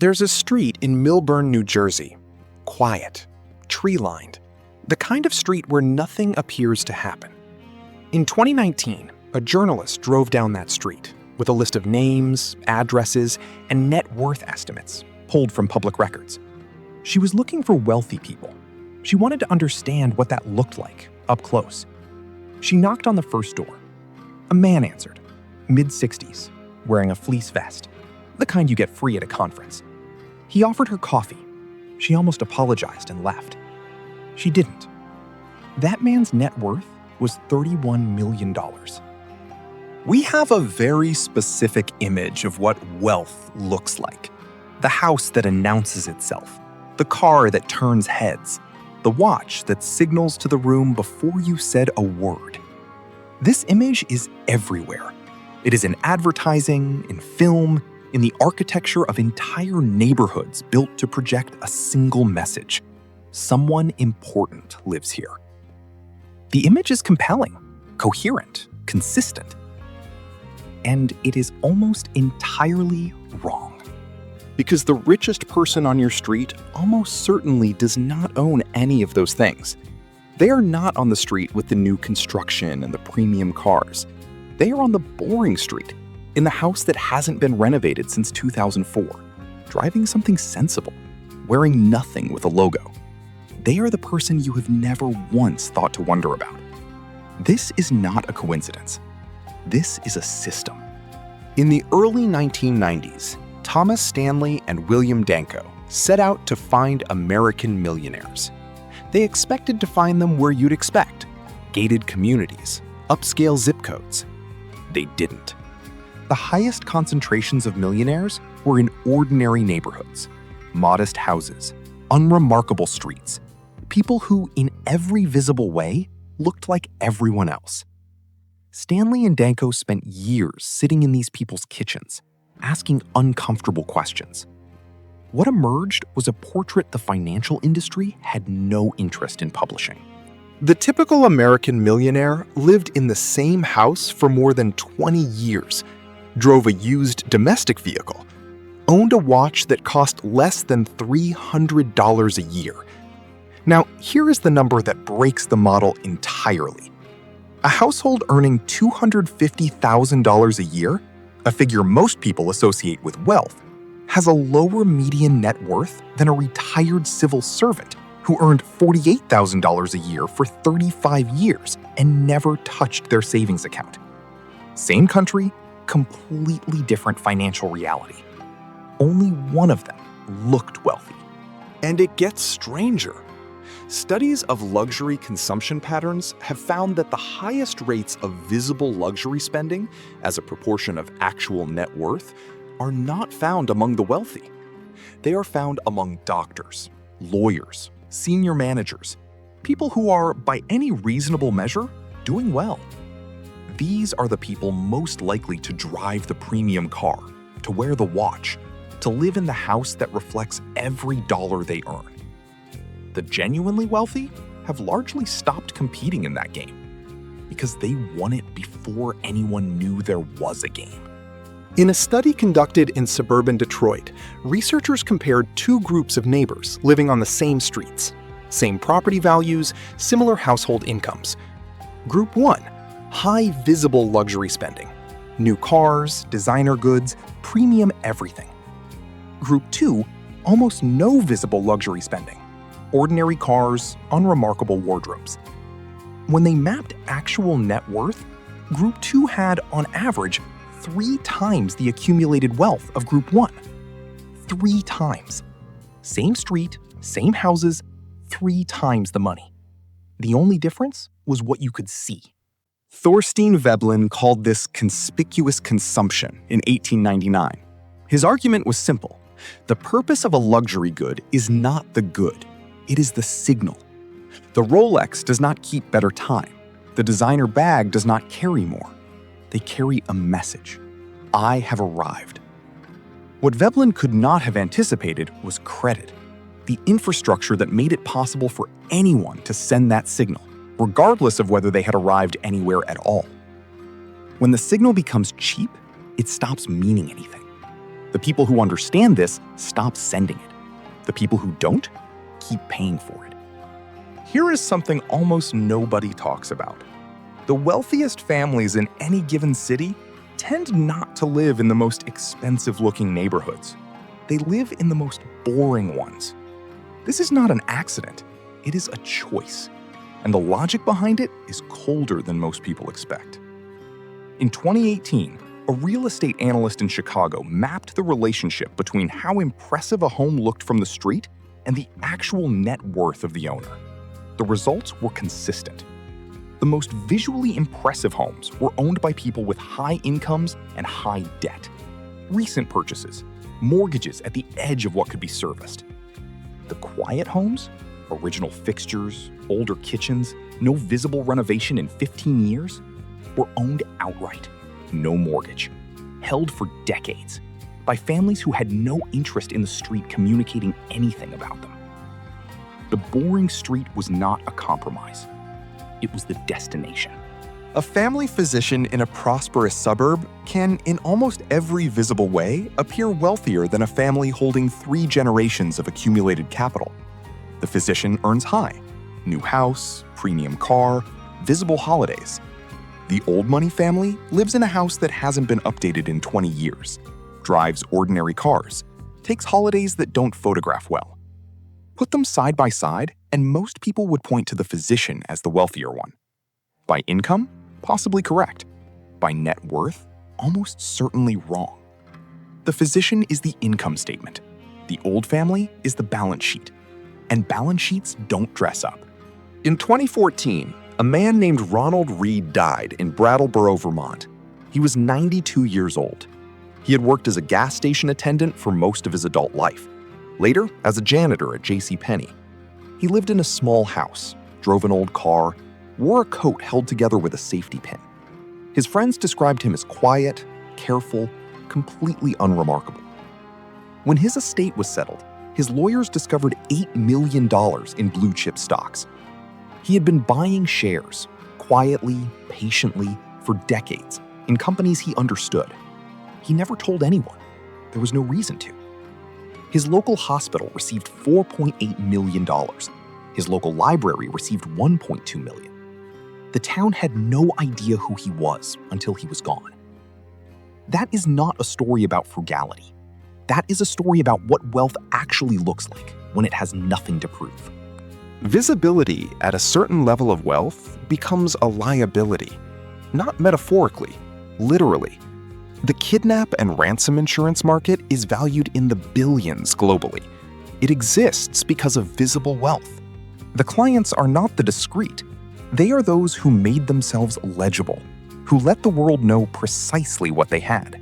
There's a street in Millburn, New Jersey. Quiet, tree-lined, the kind of street where nothing appears to happen. In 2019, a journalist drove down that street with a list of names, addresses, and net worth estimates pulled from public records. She was looking for wealthy people. She wanted to understand what that looked like up close. She knocked on the first door. A man answered, mid-60s, wearing a fleece vest, the kind you get free at a conference. He offered her coffee. She almost apologized and left. She didn't. That man's net worth was $31 million. We have a very specific image of what wealth looks like. The house that announces itself, the car that turns heads, the watch that signals to the room before you said a word. This image is everywhere. It is in advertising, in film, in the architecture of entire neighborhoods built to project a single message. Someone important lives here. The image is compelling, coherent, consistent. And it is almost entirely wrong. Because the richest person on your street almost certainly does not own any of those things. They are not on the street with the new construction and the premium cars. They are on the boring street, in the house that hasn't been renovated since 2004, driving something sensible, wearing nothing with a logo. They are the person you have never once thought to wonder about. This is not a coincidence. This is a system. In the early 1990s, Thomas Stanley and William Danko set out to find American millionaires. They expected to find them where you'd expect, gated communities, upscale zip codes. They didn't. The highest concentrations of millionaires were in ordinary neighborhoods, modest houses, unremarkable streets, people who, in every visible way, looked like everyone else. Stanley and Danko spent years sitting in these people's kitchens, asking uncomfortable questions. What emerged was a portrait the financial industry had no interest in publishing. The typical American millionaire lived in the same house for more than 20 years, drove a used domestic vehicle, owned a watch that cost less than $300 a year. Now, here is the number that breaks the model entirely. A household earning $250,000 a year, a figure most people associate with wealth, has a lower median net worth than a retired civil servant who earned $48,000 a year for 35 years and never touched their savings account. Same country, completely different financial reality. Only one of them looked wealthy. And it gets stranger. Studies of luxury consumption patterns have found that the highest rates of visible luxury spending as a proportion of actual net worth are not found among the wealthy. They are found among doctors, lawyers, senior managers, people who are, by any reasonable measure, doing well. These are the people most likely to drive the premium car, to wear the watch, to live in the house that reflects every dollar they earn. The genuinely wealthy have largely stopped competing in that game because they won it before anyone knew there was a game. In a study conducted in suburban Detroit, researchers compared two groups of neighbors living on the same streets, same property values, similar household incomes. Group 1, high visible luxury spending, new cars, designer goods, premium everything. Group 2, almost no visible luxury spending, ordinary cars, unremarkable wardrobes. When they mapped actual net worth, Group 2 had, on average, 3 times the accumulated wealth of Group 1. 3 times. Same street, same houses, 3 times the money. The only difference was what you could see. Thorstein Veblen called this conspicuous consumption in 1899. His argument was simple. The purpose of a luxury good is not the good. It is the signal. The Rolex does not keep better time. The designer bag does not carry more. They carry a message. I have arrived. What Veblen could not have anticipated was credit, the infrastructure that made it possible for anyone to send that signal, regardless of whether they had arrived anywhere at all. When the signal becomes cheap, it stops meaning anything. The people who understand this stop sending it. The people who don't keep paying for it. Here is something almost nobody talks about. The wealthiest families in any given city tend not to live in the most expensive-looking neighborhoods. They live in the most boring ones. This is not an accident. It is a choice. And the logic behind it is colder than most people expect. In 2018, a real estate analyst in Chicago mapped the relationship between how impressive a home looked from the street and the actual net worth of the owner. The results were consistent. The most visually impressive homes were owned by people with high incomes and high debt. Recent purchases, mortgages at the edge of what could be serviced. The quiet homes, original fixtures, older kitchens, no visible renovation in 15 years, were owned outright, no mortgage, held for decades, by families who had no interest in the street communicating anything about them. The boring street was not a compromise. It was the destination. A family physician in a prosperous suburb can, in almost every visible way, appear wealthier than a family holding 3 generations of accumulated capital. The physician earns high: new house, premium car, visible holidays. The old money family lives in a house that hasn't been updated in 20 years, drives ordinary cars, takes holidays that don't photograph well. Put them side by side, and most people would point to the physician as the wealthier one. By income, possibly correct. By net worth, almost certainly wrong. The physician is the income statement. The old family is the balance sheet. And balance sheets don't dress up. In 2014, a man named Ronald Reed died in Brattleboro, Vermont. He was 92 years old. He had worked as a gas station attendant for most of his adult life. Later, as a janitor at JCPenney. He lived in a small house, drove an old car, wore a coat held together with a safety pin. His friends described him as quiet, careful, completely unremarkable. When his estate was settled, his lawyers discovered $8 million in blue-chip stocks. He had been buying shares, quietly, patiently, for decades, in companies he understood. He never told anyone. There was no reason to. His local hospital received $4.8 million. His local library received $1.2 million. The town had no idea who he was until he was gone. That is not a story about frugality. That is a story about what wealth actually looks like when it has nothing to prove. Visibility at a certain level of wealth becomes a liability, not metaphorically, literally. The kidnap and ransom insurance market is valued in the billions globally. It exists because of visible wealth. The clients are not the discreet. They are those who made themselves legible, who let the world know precisely what they had.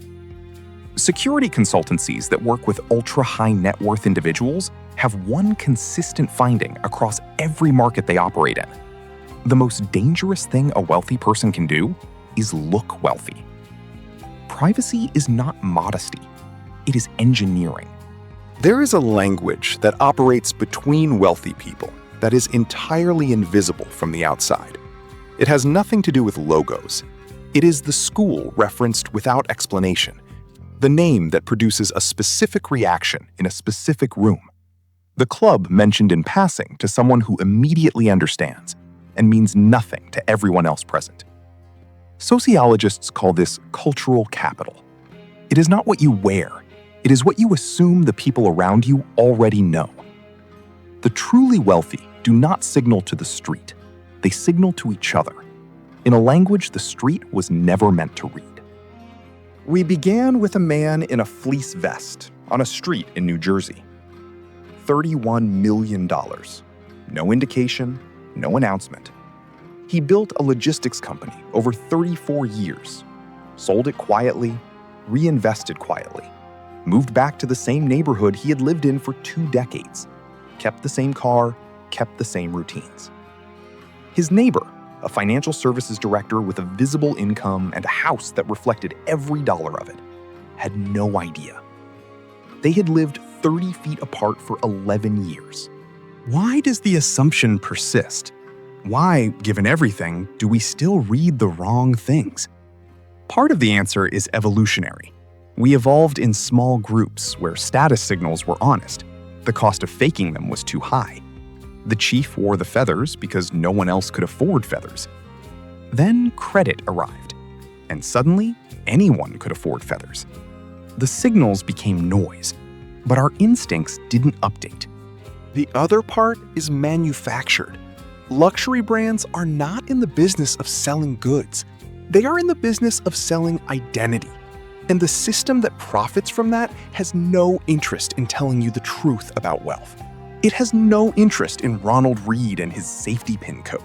Security consultancies that work with ultra-high net worth individuals have one consistent finding across every market they operate in. The most dangerous thing a wealthy person can do is look wealthy. Privacy is not modesty. It is engineering. There is a language that operates between wealthy people that is entirely invisible from the outside. It has nothing to do with logos. It is the school referenced without explanation, the name that produces a specific reaction in a specific room, the club mentioned in passing to someone who immediately understands and means nothing to everyone else present. Sociologists call this cultural capital. It is not what you wear. It is what you assume the people around you already know. The truly wealthy do not signal to the street. They signal to each other, in a language the street was never meant to read. We began with a man in a fleece vest on a street in New Jersey. $31 million. No indication, no announcement. He built a logistics company over 34 years, sold it quietly, reinvested quietly, moved back to the same neighborhood he had lived in for 2 decades, kept the same car, kept the same routines. His neighbor, a financial services director with a visible income and a house that reflected every dollar of it, had no idea. They had lived 30 feet apart for 11 years. Why does the assumption persist? Why, given everything, do we still read the wrong things? Part of the answer is evolutionary. We evolved in small groups where status signals were honest. The cost of faking them was too high. The chief wore the feathers because no one else could afford feathers. Then credit arrived, and suddenly anyone could afford feathers. The signals became noise, but our instincts didn't update. The other part is manufactured. Luxury brands are not in the business of selling goods. They are in the business of selling identity. And the system that profits from that has no interest in telling you the truth about wealth. It has no interest in Ronald Reed and his safety pin coat.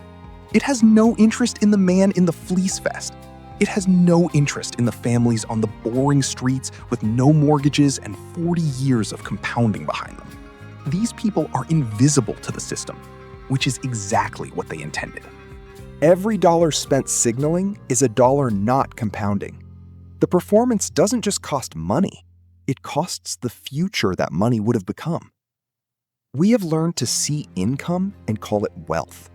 It has no interest in the man in the fleece vest. It has no interest in the families on the boring streets with no mortgages and 40 years of compounding behind them. These people are invisible to the system, which is exactly what they intended. Every dollar spent signaling is a dollar not compounding. The performance doesn't just cost money, it costs the future that money would have become. We have learned to see income and call it wealth.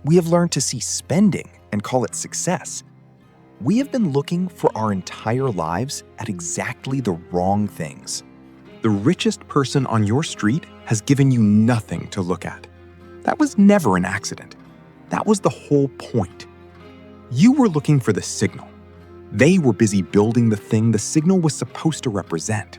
We have learned to see spending and call it success. We have been looking for our entire lives at exactly the wrong things. The richest person on your street has given you nothing to look at. That was never an accident. That was the whole point. You were looking for the signal. They were busy building the thing the signal was supposed to represent.